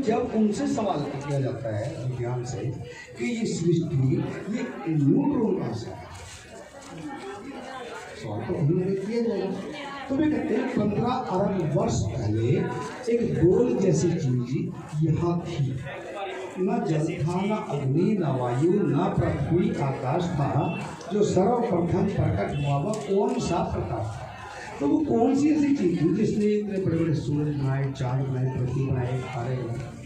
जब उनसे सवाल किया जाता है विज्ञान से कि ये सृष्टि ये न्यूट्रॉन कहाँ से आया, सवाल तो उन्होंने किया जाएगा। तो वे कहते हैं 15 अरब वर्ष पहले एक गोल जैसी चीज यहाँ थी, न जल था, न अग्नि, न वायु, न पृथ्वी, आकाश था। जो सर्वप्रथम प्रकट हुआ वह कौन सा प्रकाश था? तो वो कौन सी ऐसी चीज थी जिसने इतने बड़े बड़े सूरज बनाए, चांद बनाए, पृथ्वी बनाए, तारे बनाए?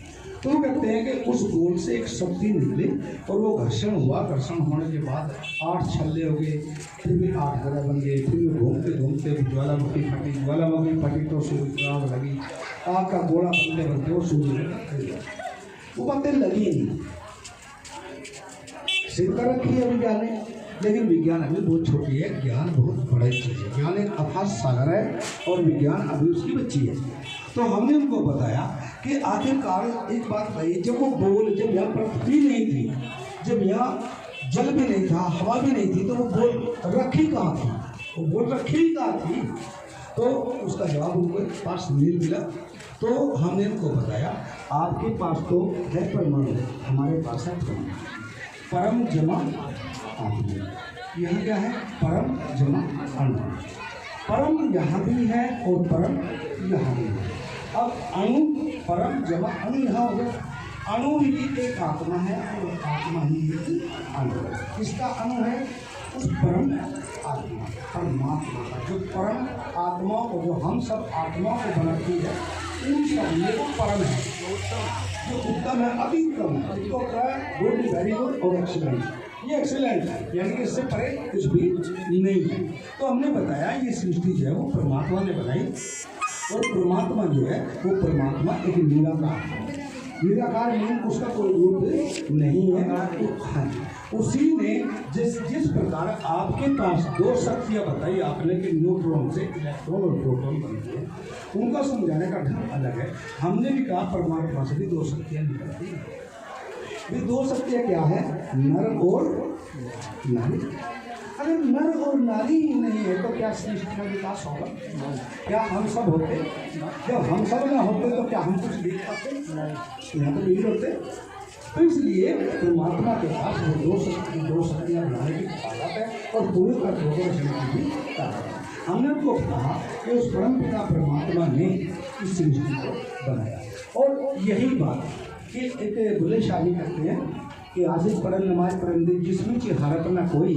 तो वो कहते हैं कि उस गोल से एक शक्ति निकली और वो घर्षण हुआ। घर्षण होने के बाद 8 छल्ले हो गए, फिर भी 8 ग्रह बन गए, फिर भी घूमते घूमते ज्वालामुखी फटी, ज्वालामुखी फटी तो सूर्य की आग लगी, आग का गोला बनते बनते वो सूर्य में वो बातें लगी नहीं। सिद्ध कर रखी है विज्ञान ने, लेकिन विज्ञान अभी बहुत छोटी है, ज्ञान बहुत बड़ी चीज़ है। ज्ञान एक अथाह सागर है और विज्ञान अभी उसकी बच्ची है। तो हमने उनको बताया कि आखिरकार एक बात बताइए, जब वो बोल, जब यहाँ पृथ्वी नहीं थी, जब यहाँ जल भी नहीं था, हवा भी नहीं थी, तो वो बोल रखी कहाँ थी? वो बोल रखी कहाँ थी? तो उसका जवाब उनको पास मिला। तो हमने उनको बताया आपके पास तो है परमाणु, हमारे पास है परम जमा आत्मा। यहाँ क्या है? परम जमा अणु। परम यहाँ भी है और परम यहाँ भी है। अब अणु, परम जमा अणु यहाँ हो गया। अणु ही एक आत्मा है और आत्मा ही एक अणु है। किसका अणु है? उस परम आत्मा, परमात्मा का। जो परम आत्मा को, जो हम सब आत्मा को बनाती है, उन सब ये तो परम है, जो उत्तम है, अति उत्तम है। इसको क्या है? गुड, वेरी गुड और एक्सीलेंट। ये एक्सीलेंट है, यानी कि इससे परे कुछ भी नहीं है। तो हमने बताया ये सृष्टि जो है वो परमात्मा ने बनाई, और परमात्मा जो है वो परमात्मा एक निराकार है। निराकार मीन उसका कोई रूप नहीं है। उसी ने जिस प्रकार आपके पास 2 शक्तियाँ बताई आपने कि न्यूट्रॉन से इलेक्ट्रॉन और प्रोटॉन बनते हैं, उनका समझाने का ढंग अलग है। हमने भी कहा परमात्मा से भी 2 शक्तियाँ निकलती हैं। ये 2 शक्तियाँ क्या है? नर और नारी। अगर नर और नारी ही नहीं है तो क्या सृष्टि का विकास होगा? क्या हम सब होते? जब हम सब ना होते तो क्या हम कुछ देख पाते? यहाँ तो नहीं होते। तो इसलिए परमात्मा के पास वो 2 शक्तियाँ बनाने की ताकत है और पूरे तत्वों को रचने की भी ताकत है। हमने उनको कहा कि उस परम पिता परमात्मा ने इस सृष्टि को बनाया। और यही बात कि एक बुले शाही करते हैं कि आशिक पढ़न नमाज पढ़न दे, जिसमें कि हरप न कोई,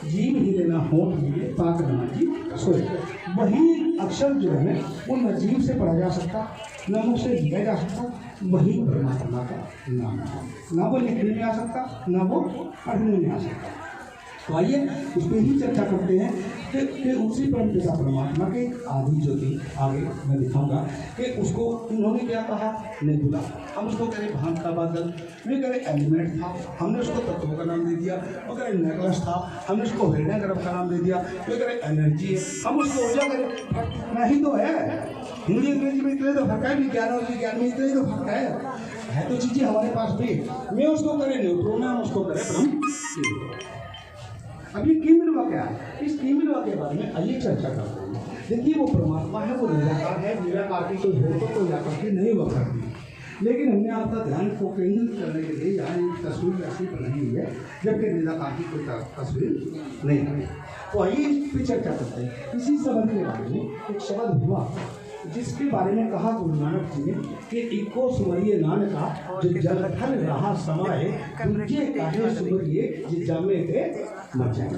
जीव ही देना होठ मिले पाक नमाजी सोए। वही अक्षर जो है वो न जीव से पढ़ा जा सकता, न मुख से लिया जा सकता, वही परमात्मा का नाम है। ना वो लिखने में आ सकता, ना वो पढ़ने में आ सकता। तो आइए उस पर ही चर्चा करते हैं कि उसी परम पिता परमात्मा के आदि जो थी, आगे मैं दिखाऊंगा कि उसको उन्होंने क्या कहा, नेबुला। हम उसको करें भांत का बादल, वे करें एलिमेंट था, हमने उसको तत्वों का नाम दे दिया। वो करें नेकलेस था, हमने उसको हृदय गर्भ का नाम दे दिया। वे करें एनर्जी है, हम उसको ऊर्जा करें। नहीं तो है, हिंदी अंग्रेजी में इतने तो फर्क है, विज्ञान और विज्ञान में इतने तो फर्क है तो चीज़ें हमारे पास भी। मैं उसको करें न्यूट्रॉन, हम उसको करें ब्रह्म। अब ये कीमिलवा क्या है? इस कीमिलवा के बारे में आइए चर्चा करते हैं। देखिए वो परमात्मा है, वो निराकार है। निराकार की कोई हो तो कोई आकृति नहीं हुआ करती, लेकिन हमने आपका ध्यान को केंद्रित करने के लिए यहाँ एक तस्वीर ऐसी बनाई हुई है, जबकि निराकार की कोई तस्वीर नहीं है। तो आइए इस पर चर्चा करते हैं। इसी संबंध के बारे में एक शब्द हुआ जिसके बारे में कहा गुरु नानक जी ने कि इको सुमरिए नानका जो जलथल रहा समाए, दूजे काहे सुमरिए जो जमे थे मर जाए।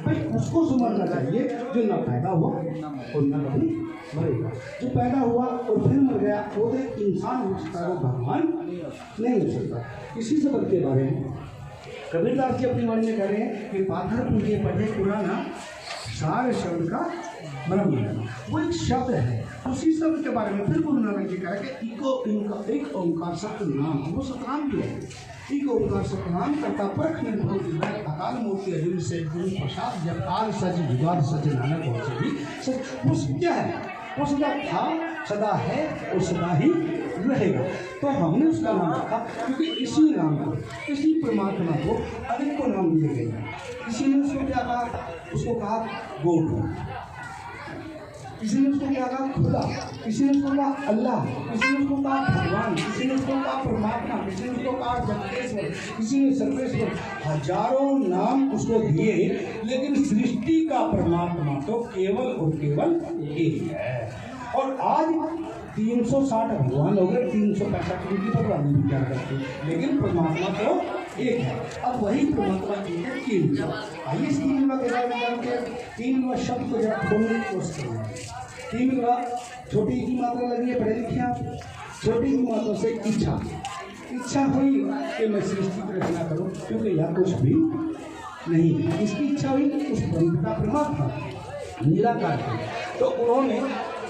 भाई उसको सुमरना चाहिए जो ना पैदा हुआ और ना कभी मरेगा। जो पैदा हुआ और फिर मर गया वो तो इंसान हो सकता है, वो भगवान नहीं हो सकता। इसी सबक के बारे में कबीरदास जी अपनी वाणी में कह रहे हैं कि पाथर पूजे पढ़े पुराना सारे शब्द का ब्रह्म, वो एक शब्द है। उसी शब्द के बारे में फिर गुरु नानक जी कह रहे हैं कि इनको एक ओंकार सत्य नाम, वो सतनाम जो है, एक ओंकार सतनाम करता परख निर्भर अकाल मूर्ति अर्जुन से गुरु प्रसाद जब काल सच विवाद सच नानक हो सभी सच। वो सत्य है, वो सदा था, सदा है और सदा ही रहेगा। तो हमने उसका नाम रखा क्योंकि इसी नाम को, इसी परमात्मा को अनेकों नाम दिए गए हैं। इसी ने उसको क्या कहा? उसको कहा गॉड। किसी ने उसको क्या कहा खुदा, किसी ने उसको कहा अल्लाह, किसी ने उसको कहा भगवान, किसी ने उसको कहा परमात्मा, किसी ने उसको कहा जगतेश्वर, किसी ने सर्वेश्वर, हजारों नाम उसको दिए, लेकिन सृष्टि का परमात्मा तो केवल और केवल एक है। और आज 360 भगवान हो गए, 365 उनकी भगवान विचार करते, लेकिन परमात्मा तो एक है। अब वही परमात्मा एक है तीन। आइए इस तीन के बारे में जानते हैं। तीन शब्द को जरा खोलने की कोशिश करेंगे। तीन छोटी की मात्रा लगी है, पढ़े लिखे आप। छोटी की मात्रा से इच्छा, इच्छा हुई कि मैं सृष्टि की रचना करूं, क्योंकि यह कुछ भी नहीं है। इसकी इच्छा हुई उस पिता परमात्मा निराकार की, तो उन्होंने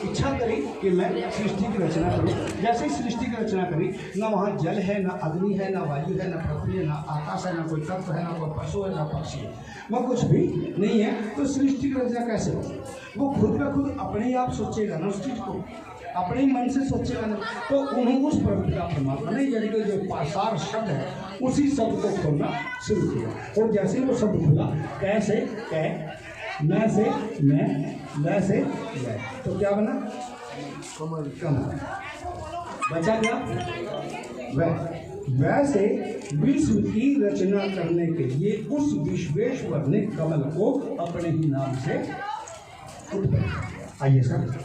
इच्छा करी कि मैं सृष्टि की रचना करूं। जैसे ही सृष्टि की रचना करी, ना वहाँ जल है, ना अग्नि है, ना वायु है, ना पृथ्वी है, ना आकाश है, ना कोई तत्व है, ना कोई पशु है, ना पक्षी है, वह कुछ भी नहीं है। तो सृष्टि की रचना कैसे हो? वो खुद ब खुद अपने आप सोचेगा ना, उस चीज़ को अपने ही मन से सोचेगा ना, तो उन्होंने उस परमात्मा ने यानी कि जो पासार शब्द है उसी शब्द को खोलना शुरू किया। और जैसे ही वो शब्द खुला, कैसे कै, न से मैं, ल से लै, तो क्या बना? कमल। कमल बचा क्या? वैसे विश्व की रचना करने के लिए उस विश्वेश्वर ने कमल को अपने ही नाम से उत्पन्न किया। आइए सर।